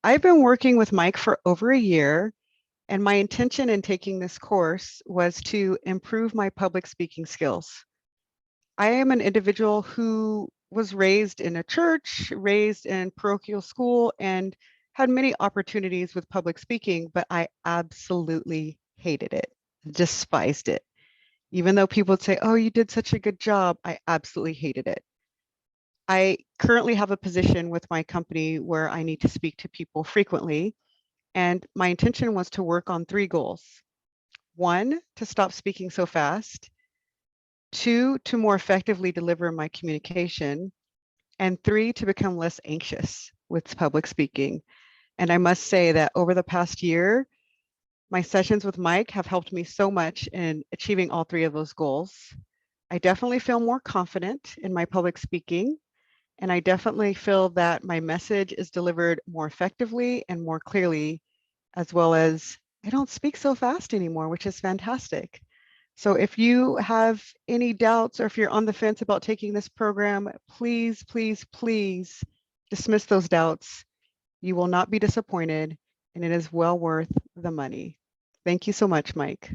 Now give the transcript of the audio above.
I've been working with Mike for over a year, and my intention in taking this course was to improve my public speaking skills. I am an individual who was raised in a church, raised in parochial school, and had many opportunities with public speaking, but I absolutely hated it, despised it. Even though people would say, "Oh, you did such a good job," I absolutely hated it. I currently have a position with my company where I need to speak to people frequently, and my intention was to work on three goals. One, to stop speaking so fast. Two, to more effectively deliver my communication. And three, to become less anxious with public speaking. And I must say that over the past year, my sessions with Mike have helped me so much in achieving all three of those goals. I definitely feel more confident in my public speaking, and I definitely feel that my message is delivered more effectively and more clearly, as well as I don't speak so fast anymore, which is fantastic. So if you have any doubts or if you're on the fence about taking this program, please, please, please dismiss those doubts. You will not be disappointed, and it is well worth the money. Thank you so much, Mike.